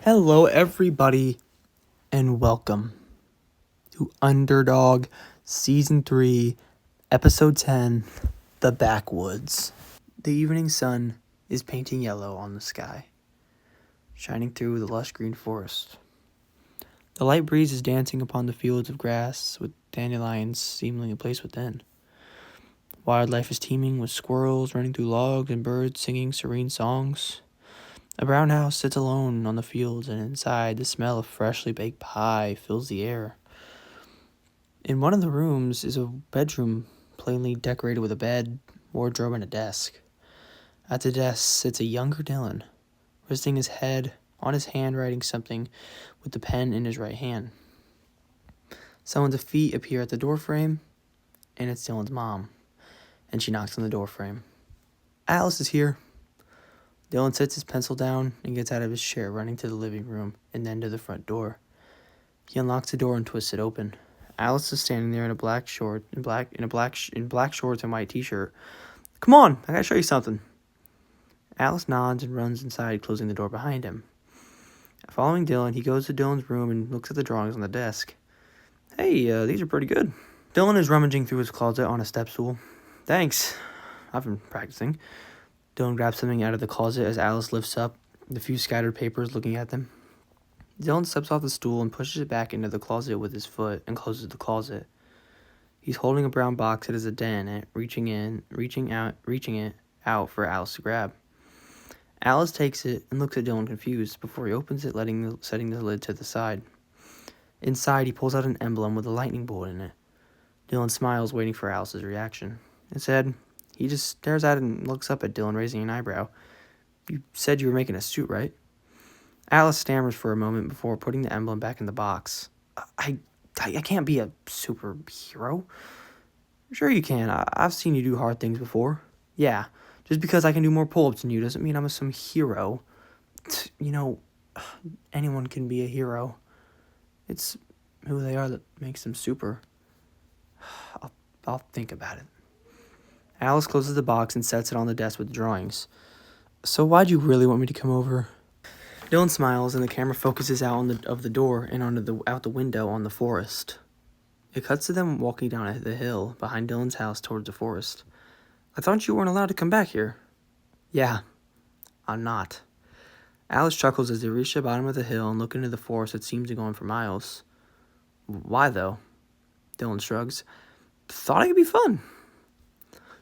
Hello, everybody, and welcome to Underdog Season 3, Episode 10, The Backwoods. The evening sun is painting yellow on the sky, shining through the lush green forest. The light breeze is dancing upon the fields of grass, with dandelions seemingly placed within. Wildlife is teeming with squirrels running through logs and birds singing serene songs. A brown house sits alone on the fields, and inside the smell of freshly baked pie fills the air. In one of the rooms is a bedroom plainly decorated with a bed, wardrobe, and a desk. At the desk sits a younger Dylan, resting his head on his hand, writing something with the pen in his right hand. Someone's feet appear at the doorframe, and it's Dylan's mom, and she knocks on the doorframe. Alice is here. Dylan sets his pencil down and gets out of his chair, running to the living room and then to the front door. He unlocks the door and twists it open. Alice is standing there in black shorts and white t-shirt. Come on, I gotta show you something. Alice nods and runs inside, closing the door behind him. Following Dylan, he goes to Dylan's room and looks at the drawings on the desk. Hey, these are pretty good. Dylan is rummaging through his closet on a step stool. Thanks. I've been practicing. Dylan grabs something out of the closet as Alice lifts up the few scattered papers, looking at them. Dylan steps off the stool and pushes it back into the closet with his foot and closes the closet. He's holding a brown box that has a dent in it, reaching it out for Alice to grab. Alice takes it and looks at Dylan confused before he opens it, setting the lid to the side. Inside, he pulls out an emblem with a lightning bolt in it. Dylan smiles, waiting for Alice's reaction. Instead, he just stares at it and looks up at Dylan, raising an eyebrow. You said you were making a suit, right? Alice stammers for a moment before putting the emblem back in the box. I can't be a superhero. Sure you can. I've seen you do hard things before. Yeah, just because I can do more pull-ups than you doesn't mean I'm some hero. You know, anyone can be a hero. It's who they are that makes them super. I'll think about it. Alice closes the box and sets it on the desk with the drawings. So why'd you really want me to come over? Dylan smiles, and the camera focuses out of the door and out the window on the forest. It cuts to them walking down the hill behind Dylan's house towards the forest. I thought you weren't allowed to come back here. Yeah, I'm not. Alice chuckles as they reach the bottom of the hill and look into the forest that seems to go on for miles. Why, though? Dylan shrugs. Thought it could be fun.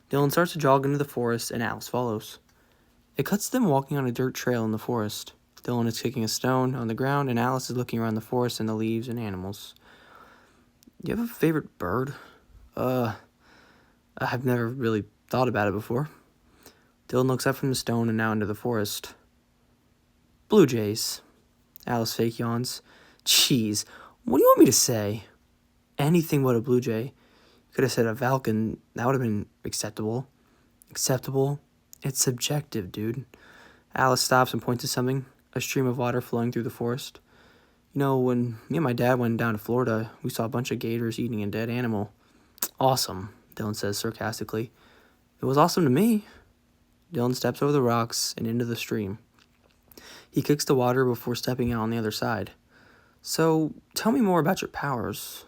Dylan starts to jog into the forest, and Alice follows. It cuts to them walking on a dirt trail in the forest. Dylan is kicking a stone on the ground, and Alice is looking around the forest and the leaves and animals. Do you have a favorite bird? I've never really thought about it before. Dylan looks up from the stone and now into the forest. Blue jays. Alice fake yawns. Jeez, what do you want me to say? Anything but a blue jay. You could have said a falcon. That would have been acceptable. Acceptable? It's subjective, dude. Alice stops and points to something. A stream of water flowing through the forest. You know, when me and my dad went down to Florida, we saw a bunch of gators eating a dead animal. Awesome, Dylan says sarcastically. It was awesome to me. Dylan steps over the rocks and into the stream. He kicks the water before stepping out on the other side. So, tell me more about your powers.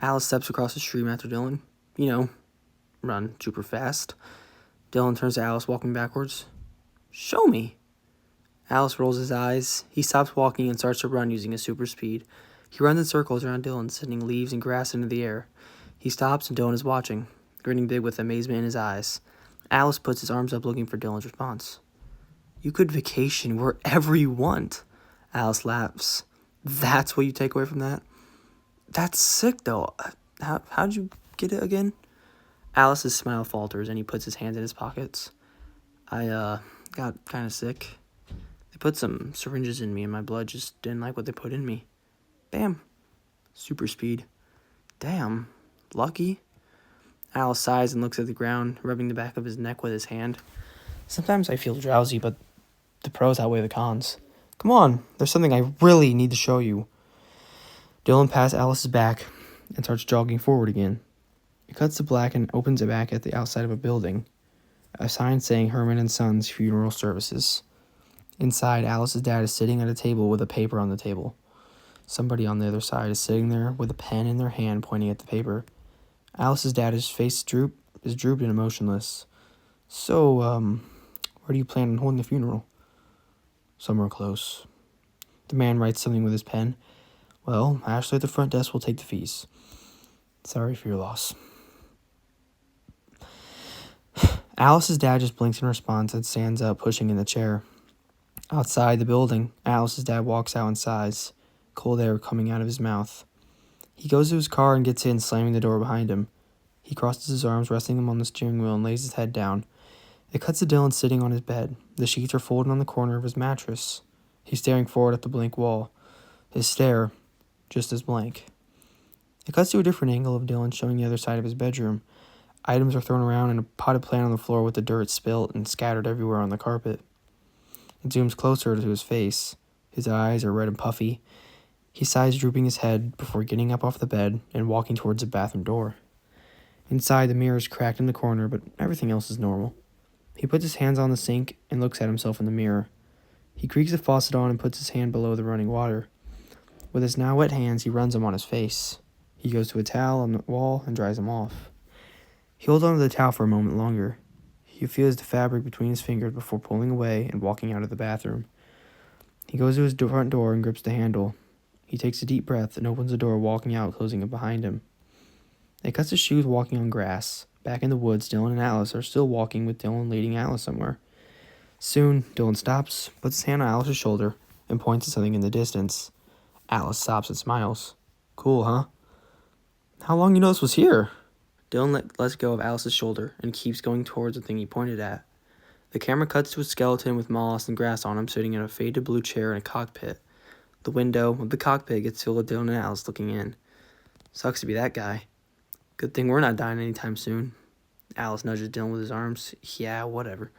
Alice steps across the stream after Dylan. You know, run super fast. Dylan turns to Alice, walking backwards. Show me. Alice rolls his eyes. He stops walking and starts to run using his super speed. He runs in circles around Dylan, sending leaves and grass into the air. He stops and Dylan is watching, grinning big with amazement in his eyes. Alice puts his arms up looking for Dylan's response. You could vacation wherever you want. Alice laughs. That's what you take away from that? That's sick, though. How'd you get it again? Alice's smile falters, and he puts his hands in his pockets. I got kind of sick. They put some syringes in me, and my blood just didn't like what they put in me. Bam. Super speed. Damn. Lucky. Alice sighs and looks at the ground, rubbing the back of his neck with his hand. Sometimes I feel drowsy, but the pros outweigh the cons. Come on, there's something I really need to show you. Dylan passes Alice's back and starts jogging forward again. It cuts to black and opens it back at the outside of a building. A sign saying Herman and Sons Funeral Services. Inside, Alice's dad is sitting at a table with a paper on the table. Somebody on the other side is sitting there with a pen in their hand pointing at the paper. Alice's dad, his face is drooped and emotionless. So, where do you plan on holding the funeral? Somewhere close. The man writes something with his pen. Well, Ashley at the front desk will take the fees. Sorry for your loss. Alice's dad just blinks in response and stands up, pushing in the chair. Outside the building, Alice's dad walks out and sighs, cold air coming out of his mouth. He goes to his car and gets in, slamming the door behind him. He crosses his arms, resting them on the steering wheel, and lays his head down. It cuts to Dylan sitting on his bed. The sheets are folded on the corner of his mattress. He's staring forward at the blank wall. His stare, just as blank. It cuts to a different angle of Dylan showing the other side of his bedroom. Items are thrown around and a potted plant on the floor with the dirt spilt and scattered everywhere on the carpet. It zooms closer to his face. His eyes are red and puffy. He sighs, drooping his head before getting up off the bed and walking towards the bathroom door. Inside, the mirror is cracked in the corner, but everything else is normal. He puts his hands on the sink and looks at himself in the mirror. He creaks the faucet on and puts his hand below the running water. With his now wet hands, he runs them on his face. He goes to a towel on the wall and dries them off. He holds onto the towel for a moment longer. He feels the fabric between his fingers before pulling away and walking out of the bathroom. He goes to his front door and grips the handle. He takes a deep breath and opens the door, walking out, closing it behind him. It cuts his shoes walking on grass. Back in the woods, Dylan and Alice are still walking, with Dylan leading Alice somewhere. Soon, Dylan stops, puts his hand on Alice's shoulder, and points at something in the distance. Alice stops and smiles. Cool, huh? How long you know this was here? Dylan lets go of Alice's shoulder and keeps going towards the thing he pointed at. The camera cuts to a skeleton with moss and grass on him, sitting in a faded blue chair in a cockpit. The window of the cockpit gets filled with Dylan and Alice looking in. Sucks to be that guy. Good thing we're not dying anytime soon. Alice nudges Dylan with his arms. Yeah, whatever.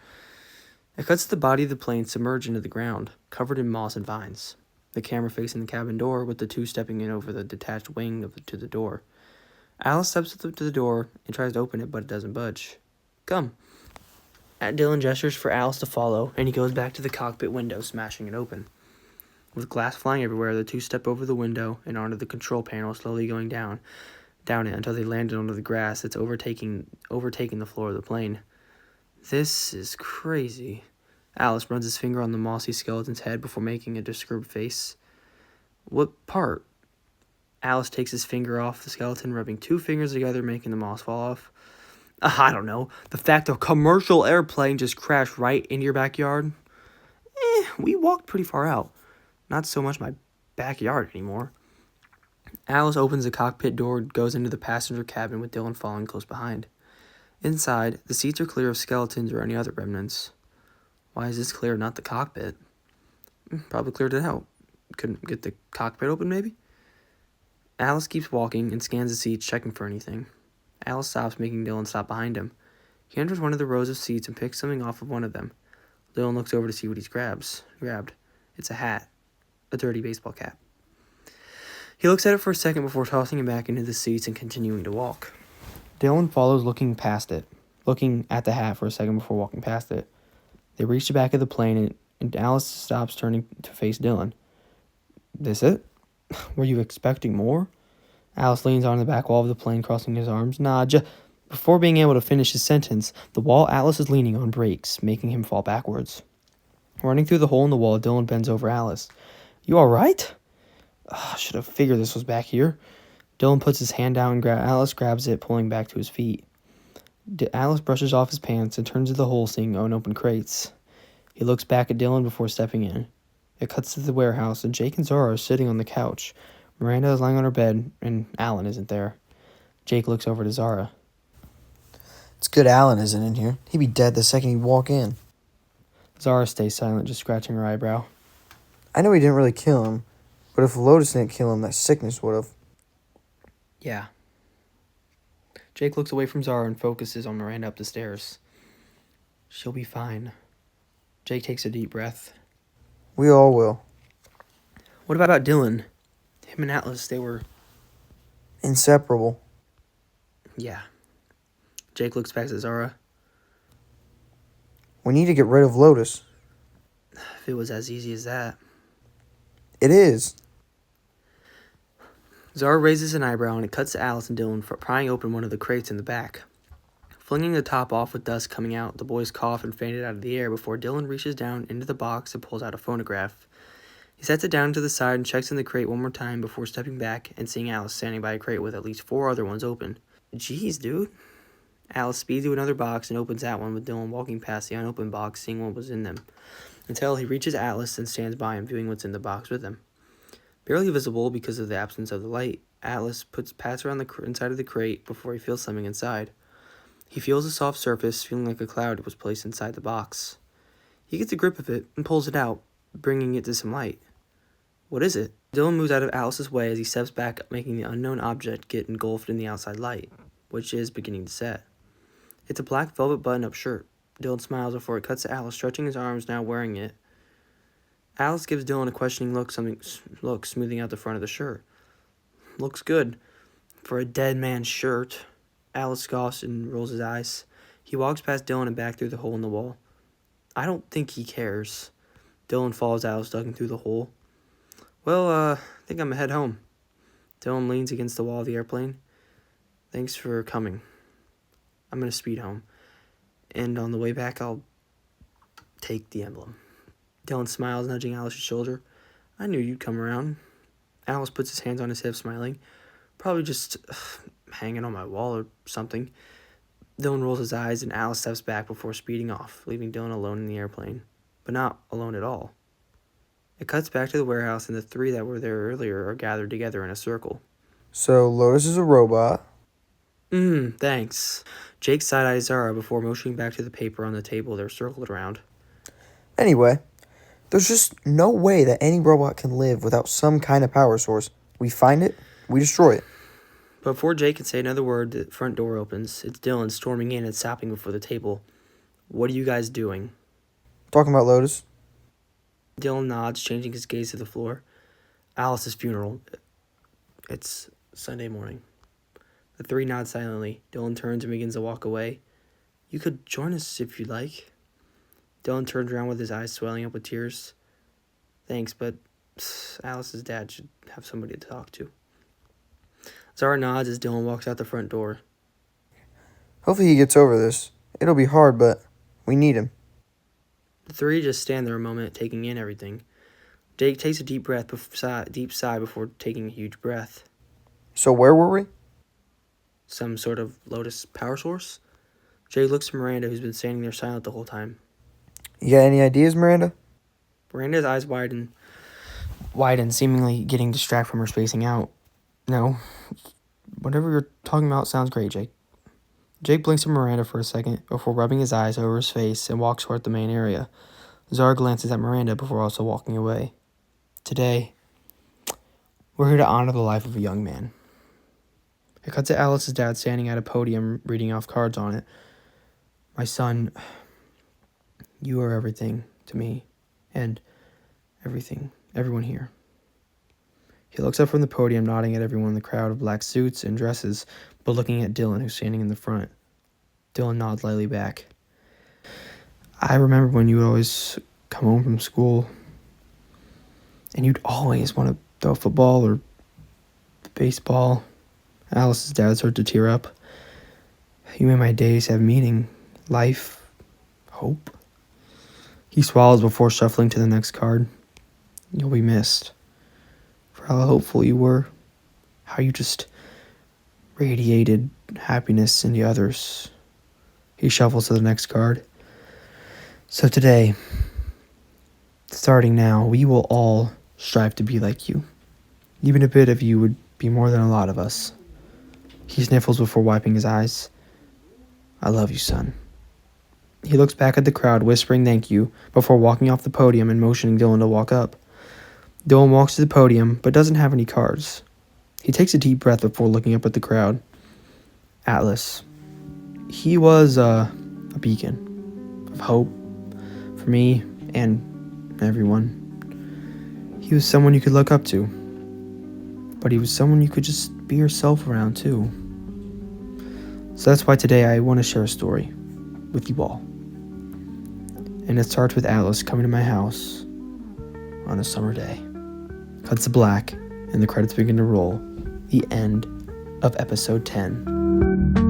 It cuts to the body of the plane submerged into the ground, covered in moss and vines. The camera facing the cabin door, with the two stepping in over the detached wing to the door. Alice steps to the door and tries to open it, but it doesn't budge. Come. Dylan gestures for Alice to follow, and he goes back to the cockpit window, smashing it open. With glass flying everywhere, the two step over the window and onto the control panel, slowly going down it until they landed onto the grass that's overtaking the floor of the plane. This is crazy. Alice runs his finger on the mossy skeleton's head before making a disturbed face. What part? Alice takes his finger off the skeleton, rubbing two fingers together, making the moss fall off. I don't know. The fact a commercial airplane just crashed right into your backyard? We walked pretty far out. Not so much my backyard anymore. Alice opens the cockpit door and goes into the passenger cabin with Dylan following close behind. Inside, the seats are clear of skeletons or any other remnants. Why is this clear, not the cockpit? Probably cleared it out. Couldn't get the cockpit open, maybe? Alice keeps walking and scans the seats, checking for anything. Alice stops, making Dylan stop behind him. He enters one of the rows of seats and picks something off of one of them. Dylan looks over to see what he's grabbed. It's a hat. A dirty baseball cap. He looks at it for a second before tossing it back into the seats and continuing to walk. Dylan follows, looking at the hat for a second before walking past it. They reach the back of the plane, and Alice stops, turning to face Dylan. This it? Were you expecting more? Alice leans on the back wall of the plane, crossing his arms. Before being able to finish his sentence, the wall Alice is leaning on breaks, making him fall backwards. Running through the hole in the wall, Dylan bends over Alice. You all right? I should have figured this was back here. Dylan puts his hand down and Alice grabs it, pulling back to his feet. Alice brushes off his pants and turns to the hole, seeing unopened crates. He looks back at Dylan before stepping in. It cuts to the warehouse, and Jake and Zara are sitting on the couch. Miranda is lying on her bed, and Alan isn't there. Jake looks over to Zara. It's good Alan isn't in here. He'd be dead the second he'd walk in. Zara stays silent, just scratching her eyebrow. I know he didn't really kill him, but if Lotus didn't kill him, that sickness would have. Yeah. Jake looks away from Zara and focuses on Miranda up the stairs. She'll be fine. Jake takes a deep breath. We all will. What about Dylan? Him and Atlas, they were... inseparable. Yeah. Jake looks back at Zara. We need to get rid of Lotus. If it was as easy as that. It is. Zara raises an eyebrow and it cuts to Alice and Dylan for prying open one of the crates in the back. Flinging the top off with dust coming out, the boys cough and faint it out of the air before Dylan reaches down into the box and pulls out a phonograph. He sets it down to the side and checks in the crate one more time before stepping back and seeing Alice standing by a crate with at least 4 other ones open. Jeez, dude. Alice speeds to another box and opens that one with Dylan walking past the unopened box, seeing what was in them, until he reaches Atlas and stands by him, viewing what's in the box with him. Barely visible because of the absence of the light, Atlas pats around the inside of the crate before he feels something inside. He feels a soft surface, feeling like a cloud was placed inside the box. He gets a grip of it and pulls it out, bringing it to some light. What is it? Dylan moves out of Alice's way as he steps back, making the unknown object get engulfed in the outside light, which is beginning to set. It's a black velvet button-up shirt. Dylan smiles before it cuts to Alice, stretching his arms, now wearing it. Alice gives Dylan a questioning look, smoothing out the front of the shirt. Looks good. For a dead man's shirt. Alice scoffs and rolls his eyes. He walks past Dylan and back through the hole in the wall. I don't think he cares. Dylan follows Alice, ducking through the hole. Well, I think I'm head home. Dylan leans against the wall of the airplane. Thanks for coming. I'm going to speed home. And on the way back, I'll take the emblem. Dylan smiles, nudging Alice's shoulder. I knew you'd come around. Alice puts his hands on his hip, smiling. Probably just hanging on my wall or something. Dylan rolls his eyes and Alice steps back before speeding off, leaving Dylan alone in the airplane. But not alone at all. It cuts back to the warehouse and the 3 that were there earlier are gathered together in a circle. So Lotus is a robot. Thanks. Jake side-eyes Zara before motioning back to the paper on the table they're circled around. Anyway, there's just no way that any robot can live without some kind of power source. We find it, we destroy it. But before Jake can say another word, the front door opens. It's Dylan storming in and stopping before the table. What are you guys doing? Talking about Lotus. Dylan nods, changing his gaze to the floor. Alice's funeral. It's Sunday morning. The 3 nod silently. Dylan turns and begins to walk away. You could join us if you'd like. Dylan turns around with his eyes swelling up with tears. Thanks, but Alice's dad should have somebody to talk to. Zara nods as Dylan walks out the front door. Hopefully he gets over this. It'll be hard, but we need him. The 3 just stand there a moment, taking in everything. Jake takes a deep sigh before taking a huge breath. So where were we? Some sort of Lotus power source? Jake looks at Miranda, who's been standing there silent the whole time. You got any ideas, Miranda? Miranda's eyes widen, seemingly getting distracted from her spacing out. No. Whatever you're talking about sounds great, Jake. Jake blinks at Miranda for a second before rubbing his eyes over his face and walks toward the main area. Zara glances at Miranda before also walking away. Today, we're here to honor the life of a young man. It cuts to Alice's dad standing at a podium reading off cards on it. My son, you are everything to me and everyone here. He looks up from the podium, nodding at everyone in the crowd of black suits and dresses, but looking at Dylan, who's standing in the front. Dylan nods lightly back. I remember when you would always come home from school, and you'd always want to throw a football or baseball. Alice's dad started to tear up. You made my days have meaning, life, hope. He swallows before shuffling to the next card. You'll be missed. For how hopeful you were, how you just radiated happiness in the others. He shuffles to the next card. So today, starting now, we will all strive to be like you. Even a bit of you would be more than a lot of us. He sniffles before wiping his eyes. I love you, son. He looks back at the crowd, whispering thank you, before walking off the podium and motioning Dylan to walk up. Dylan walks to the podium, but doesn't have any cards. He takes a deep breath before looking up at the crowd. Atlas. He was a beacon of hope for me and everyone. He was someone you could look up to, but he was someone you could just be yourself around too. So that's why today I want to share a story with you all. And it starts with Alice coming to my house on a summer day. Cuts to black, and the credits begin to roll. The end of episode 10.